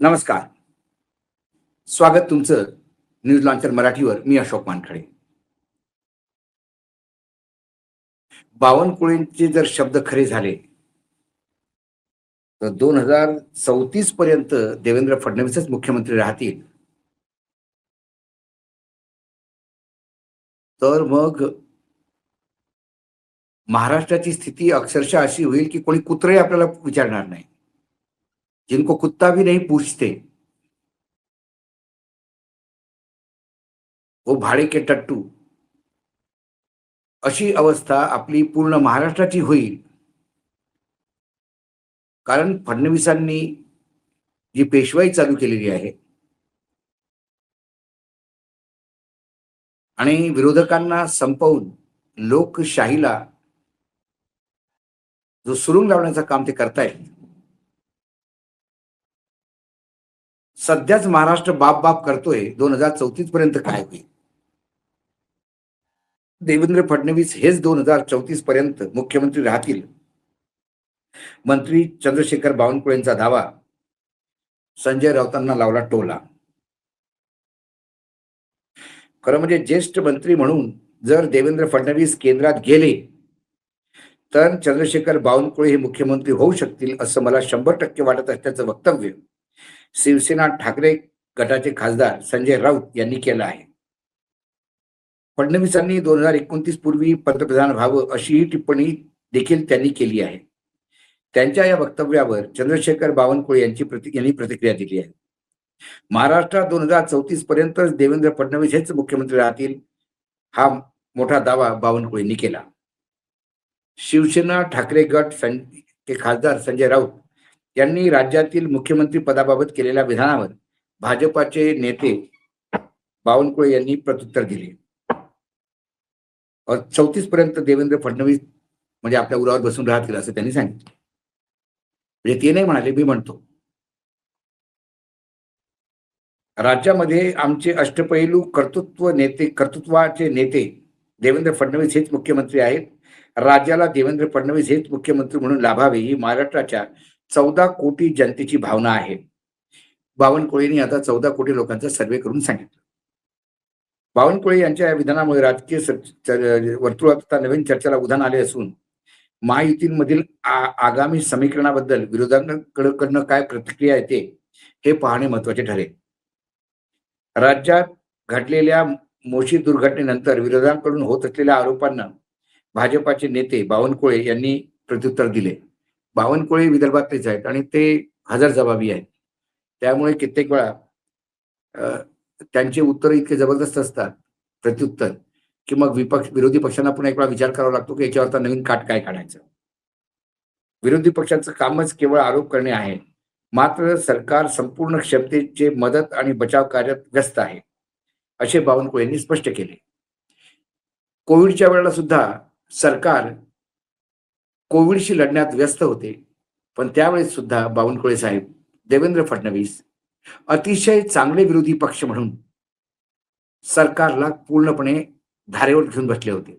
नमस्कार. स्वागत तुमचं न्यूज लॉन्चर मराठीवर. मी अशोक वानखडे. बावनकुळेंचे जर शब्द खरे झाले तर 2034 पर्यंत देवेंद्र फडणवीसच मुख्यमंत्री राहतील. तर मग महाराष्ट्राची स्थिती अक्षरशः अशी होईल की कोणी कुत्रही आपल्याला विचारणार नाही. जिनको कुत्ता भी नहीं पूछते वो भाडे के टट्टू, अशी अवस्था आपली पूर्ण महाराष्ट्राची होईल. कारण फडणवीसांनी जी पेशवाई चालू केलेली आहे आणि विरोधकांना संपवून लोकशाहीला जो सुरुंग लावण्याचं काम ते करतायत. सध्याच महाराष्ट्र बाप बाप करतोय. 2034 पर्यंत काय होईल? देवेंद्र फडणवीस हेच 2034 पर्यंत मुख्यमंत्री राहतील. मंत्री चंद्रशेखर बावनकुळेंचा दावा संजय राऊतांना लावला टोला. खरं म्हणजे ज्येष्ठ मंत्री म्हणून जर देवेंद्र फडणवीस केंद्रात गेले तर चंद्रशेखर बावनकुळे हे मुख्यमंत्री होऊ शकतील असं मला 100% वाटत असल्याचं वक्तव्य शिवसेना ठाकरे गटाचे खासदार संजय राऊत यांनी केलं आहे. फडणवीसांनी 2029 पूर्वी पंतप्रधान व्हावं अशीही टिप्पणी देखील त्यांनी केली आहे. त्यांच्या या वक्तव्यावर चंद्रशेखर बावनकुळे यांनी प्रतिक्रिया दिली आहे. महाराष्ट्रात 2034 पर्यंत देवेंद्र फडणवीस हेच मुख्यमंत्री राहतील, हा मोठा दावा बावनकुळेंनी केला. शिवसेना ठाकरे गट के खासदार संजय राऊत यांनी राज्यातील मुख्यमंत्री पदाबाबत केलेल्या विधानावर भाजपाचे नेते बावनकुळे यांनी प्रत्युत्तर दिले. 34 पर्यंत देवेंद्र फडणवीस म्हणजे आपल्या उरावर बसून राहतील असं त्यांनी सांगितलं. म्हणजे ते नाही म्हणाले, मी म्हणतो. राज्यामध्ये आमचे अष्टपैलू कर्तृत्वाचे नेते देवेंद्र फडणवीस हेच मुख्यमंत्री आहेत. राज्याला देवेंद्र फडणवीस हेच मुख्यमंत्री म्हणून लाभावे ही महाराष्ट्राच्या 14 कोटी जनतेची भावना आहे. बावनकुळेंनी आता 14 कोटी लोकांचा सर्वे करून सांगितलं. बावनकुळे यांच्या या विधानामुळे राजकीय वर्तुळात आता नवीन चर्चेला उधाण आले असून महायुतीमधील आगामी समीकरणाबद्दल विरोधकांकडून काय प्रतिक्रिया येते हे पाहणे महत्वाचे ठरेल. राज्यात घडलेल्या मोशी दुर्घटनेनंतर विरोधकांकडून होत असलेल्या आरोपांना भाजपाचे नेते बावनकुळे यांनी प्रत्युत्तर दिले. बावनकुळे विदर्भातलेच आहेत आणि ते हजरजबाबी आहेत. त्यामुळे कित्येक वेळा त्यांचे उत्तर इतके जबरदस्त असतात, प्रत्युत्तर, की मग विरोधी पक्षांना पुन्हा एक वेळा विचार करावा लागतो की याच्यावर नवीन काट काय काढायचं. विरोधी पक्षांचं कामच केवळ आरोप करणे आहे. मात्र सरकार संपूर्ण क्षमतेचे मदत आणि बचाव कार्यात व्यस्त आहे, असे बावनकुळे यांनी स्पष्ट केले. कोविडच्या वेळेला सुद्धा सरकार कोविडशी लढण्यात व्यस्त होते, पण त्यावेळेस सुद्धा बावनकुळे साहेब, देवेंद्र फडणवीस अतिशय चांगले विरोधी पक्ष म्हणून सरकारला पूर्णपणे धारेवर घेऊन बसले होते.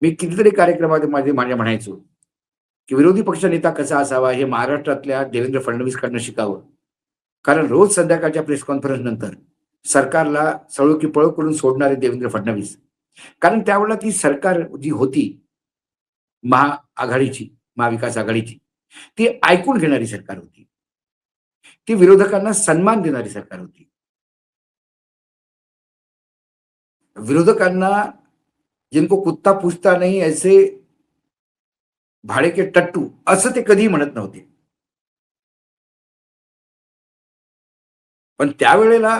मी कितीतरी कार्यक्रमामध्ये माझ्या म्हणायचो की विरोधी पक्ष नेता कसा असावा हे महाराष्ट्रातल्या देवेंद्र फडणवीसकडनं शिकावं. कारण रोज संध्याकाळच्या प्रेस कॉन्फरन्स नंतर सरकारला सळो की पळो करून सोडणारे देवेंद्र फडणवीस. कारण त्यावेळेला ती सरकार जी होती महाविकास आघाडीची, ती ऐकून घेणारी सरकार होती. ती विरोधकांना सन्मान देणारी सरकार होती. विरोधकांना जिनको कुत्ता पूछता नहीं ऐसे भाडे के टट्टू असं ते कधीही म्हणत नव्हते. पण त्यावेळेला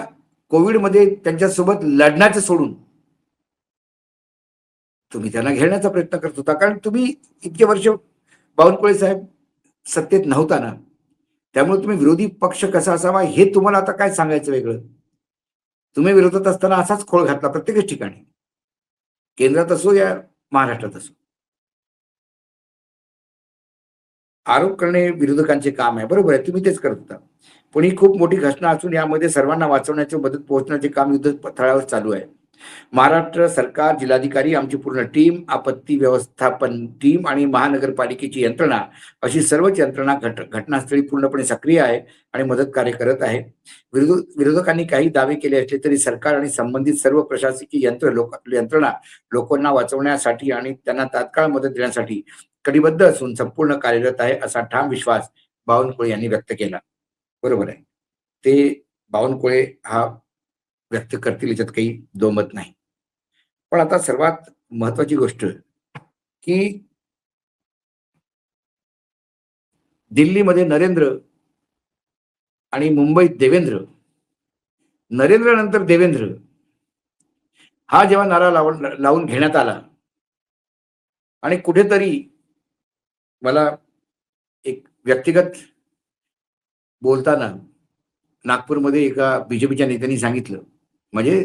कोविडमध्ये त्यांच्यासोबत लढण्याचं सोडून तुम्ही त्यांना घेण्याचा प्रयत्न करत होता. कारण तुम्ही इतके वर्ष बावनकुळे साहेब सत्तेत नव्हता ना, त्यामुळे तुम्ही विरोधी पक्ष कसा असावा हे तुम्हाला आता काय सांगायचं वेगळं. तुम्ही विरोधात असताना असाच खोळ घातला प्रत्येकच ठिकाणी, केंद्रात असो या महाराष्ट्रात असो. आरोप करणे विरोधकांचे काम आहे, बरोबर आहे, तुम्ही तेच करत होता. पण ही खूप मोठी घटना असून यामध्ये सर्वांना वाचवण्याची मदत पोहोचण्याचे काम युद्धतळावर चालू आहे. महाराष्ट्र सरकार, जिल्हाधिकारी, आमची पूर्ण टीम, आपत्ती व्यवस्थापन टीम आणि महानगरपालिकेची यंत्रणा अशी सर्वच यंत्रणा घटनास्थळी पूर्णपणे सक्रिय आहे आणि मदत कार्य करत आहे. विरोधकांनी काही दावे केले असले तरी सरकार आणि संबंधित सर्व प्रशासकीय यंत्रणा लोकांना वाचवण्यासाठी आणि त्यांना तात्काळ मदत देण्यासाठी कटिबद्ध असून संपूर्ण कार्यरत आहे, असा ठाम विश्वास बावनकुळे यांनी व्यक्त केला. बरोबर आहे. ते बावनकुळे हा व्यक्त करतील याच्यात काही दोमत नाही. पण आता सर्वात महत्वाची गोष्ट की दिल्लीमध्ये नरेंद्र आणि मुंबईत देवेंद्र, नरेंद्र नंतर देवेंद्र हा जेव्हा नारा लावून घेण्यात आला आणि कुठेतरी मला एक व्यक्तिगत बोलताना नागपूरमध्ये एका बीजेपीच्या नेत्यांनी सांगितलं, म्हणजे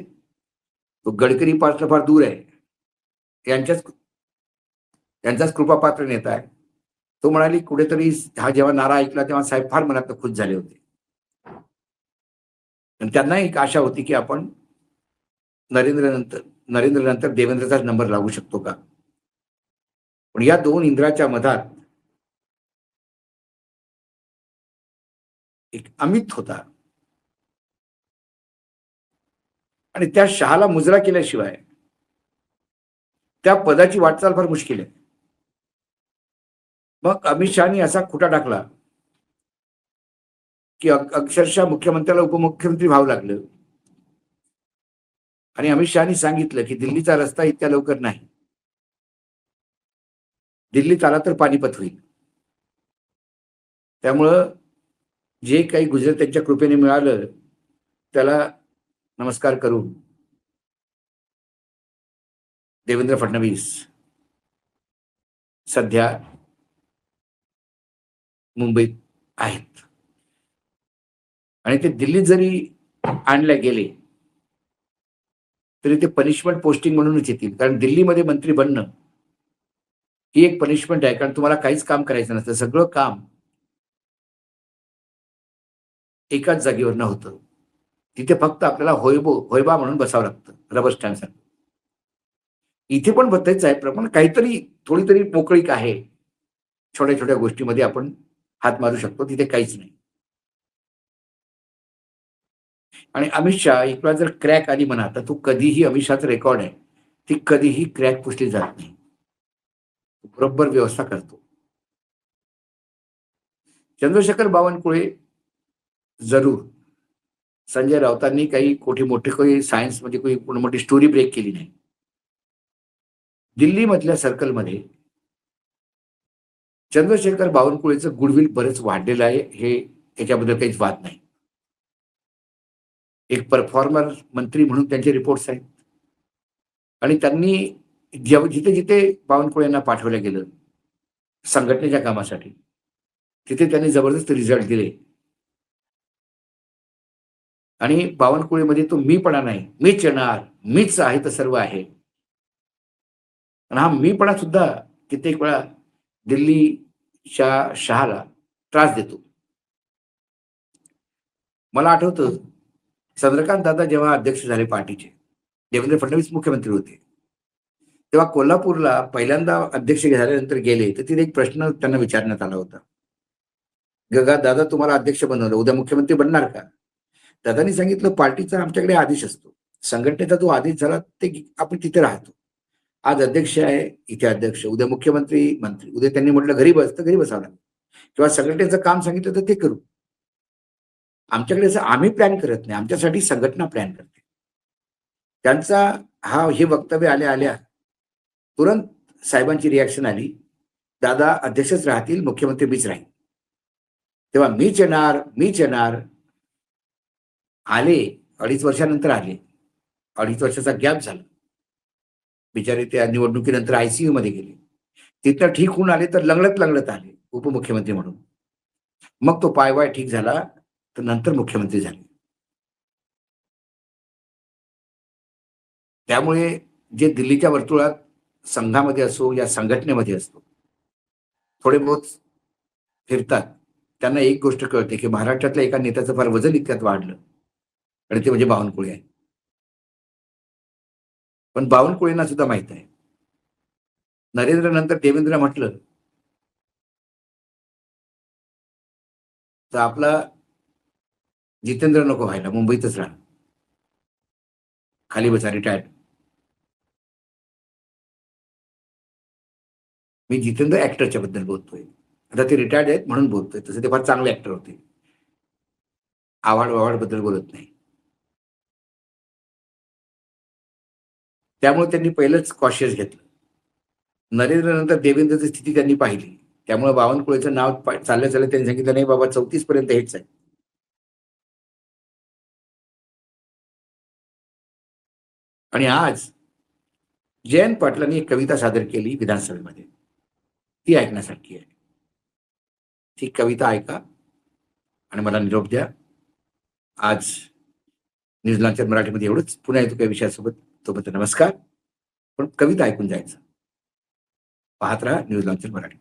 तो गडकरी पासून फार दूर आहे, यांच्याच त्यांचाच कृपापात्र नेता आहे. तो म्हणाली कुठेतरी हा जेव्हा नारा ऐकला तेव्हा साहेब फार मनात खुश झाले होते आणि त्यांना एक आशा होती की आपण नरेंद्र नंतर देवेंद्रचाच नंबर लागू शकतो का. पण या दोन इंद्राच्या मधात एक अमित होता आणि त्या शहाला मुजरा केल्याशिवाय त्या पदाची वाटचाल फार मुश्किल आहे. मग अमित शहानी असा खुटा टाकला की अक्षरशः मुख्यमंत्र्याला उपमुख्यमंत्री व्हावं लागलं आणि अमित शहानी सांगितलं की दिल्लीचा रस्ता इतक्या लवकर नाही, दिल्लीत आला तर पानिपत होईल. त्यामुळं जे काही गुजरात त्यांच्या कृपेने मिळालं त्याला नमस्कार करून देवेंद्र फडणवीस सध्या मुंबईत आहेत आणि ते दिल्लीत जरी आणले गेले तरी ते पनिशमेंट पोस्टिंग म्हणूनच येतील, कारण दिल्लीमध्ये मंत्री बनणं ही एक पनिशमेंट आहे. कारण तुम्हाला काहीच काम करायचं नसतं, सगळं काम एकाच जागेवर न होतं. तिथे फक्त आपल्याला होयबा म्हणून बसावं लागतं, रबर स्टॅम्प सारखं. इथे पण तेच आहे, पण काहीतरी थोडी तरी मोकळीक आहे. छोट्या छोट्या गोष्टीमध्ये आपण हात मारू शकतो, तिथे काहीच नाही. आणि अमित शहा एक वेळा जर क्रॅक आली म्हणा तर तो कधीही अमित शहाचं रेकॉर्ड आहे, ती कधीही क्रॅक पुसली जात नाही. बरोबर व्यवस्था करतो. चंद्रशेखर बावनकुळे जरूर संजय राऊतांनी काही मोठी सायन्स म्हणजे काही मोठी स्टोरी ब्रेक केली नाही. दिल्लीमधल्या सर्कलमध्ये चंद्रशेखर बावनकुळेचं गुडविल बरेच वाढलेलं आहे, हे त्याच्याबद्दल काहीच वाद नाही. एक परफॉर्मर मंत्री म्हणून त्यांचे रिपोर्ट्स आहेत आणि त्यांनी जिथे जिथे बावनकुळे यांना पाठवलं गेलं संघटनेच्या कामासाठी, तिथे त्यांनी जबरदस्त रिझल्ट दिले आणि बावनकुळेमध्ये तो मीपणा नाही, मीच येणार, मीच आहे तर सर्व आहे. आणि हा मीपणा सुद्धा कित्येक वेळा दिल्लीच्या शहाला त्रास देतो. मला आठवतं चंद्रकांत दादा जेव्हा अध्यक्ष झाले पार्टीचे, देवेंद्र फडणवीस मुख्यमंत्री होते, तेव्हा कोल्हापूरला पहिल्यांदा अध्यक्ष झाल्यानंतर गेले तर तिथे एक प्रश्न त्यांना विचारण्यात आला होता, गगा दादा तुम्हाला अध्यक्ष बनवलं, उद्या मुख्यमंत्री बनणार का. दादांनी सांगितलं पार्टीचा आमच्याकडे आदेश असतो, संघटनेचा जो आदेश झाला ते आपण तिथे राहतो. आज अध्यक्ष आहे, इथे अध्यक्ष, उद्या मुख्यमंत्री मंत्री, उद्या त्यांनी म्हटलं घरी बस तर घरी बसावं लागेल, किंवा संघटनेचं काम सांगितलं तर ते करू. आमच्याकडे असं आम्ही प्लॅन करत नाही, आमच्यासाठी संघटना प्लॅन करते. त्यांचा हे वक्तव्य आल्या तुरंत साहेबांची रिॲक्शन आली, दादा अध्यक्षच राहतील, मुख्यमंत्री मीच राहील. तेव्हा मीच येणार, मीच येणार. आले 2.5 वर्षानंतर आले, 2.5 वर्षाचा गॅप झाला. बिचारे त्या निवडणुकीनंतर आयसीयू मध्ये गेले. तिथं ठीक होऊन आले तर लंगडत आले उपमुख्यमंत्री म्हणून. मग तो पायवाय ठीक झाला तर नंतर मुख्यमंत्री झाले. त्यामुळे जे दिल्लीच्या वर्तुळात संघामध्ये असो या संघटनेमध्ये असतो, थोडे बहुत फिरतात, त्यांना एक गोष्ट कळते की महाराष्ट्रातल्या एका नेत्याचं फार वजन इतक्यात वाढलं आणि ते म्हणजे बावनकुळे आहे. पण बावनकुळेंना सुद्धा माहित आहे. नरेंद्र नंतर देवेंद्र म्हटलं तर आपला जितेंद्र नको व्हायला, मुंबईतच राहा, खाली बसा, रिटायर्ड. मी जितेंद्र ऍक्टरच्या बद्दल बोलतोय. आता ते रिटायर्ड आहेत म्हणून बोलतोय, तसे ते फार चांगले ऍक्टर होते. आव्हाड वाव्हाड बद्दल बोलत नाही. त्यामुळे त्यांनी पहिलंच कॉशियस घेतलं. नरेंद्र नंतर देवेंद्रची स्थिती त्यांनी पाहिली. त्यामुळे बावनकुळेचं नाव चाललं चाललं त्यांनी सांगितलं, नाही बाबा 34 पर्यंत हेच आहे. आणि आज जयंत पाटलांनी एक कविता सादर केली विधानसभेमध्ये, ती ऐकण्यासारखी आहे. ती कविता ऐका आणि मला निरोप द्या. आज न्यूज लॉन्चर मराठीमध्ये एवढंच. पुन्हा येतो काही विषयासोबत. तोपर्यंत नमस्कार. पण कविता ऐकून जायचं. पाहत राहा न्यूज लॉन्चर मराठी.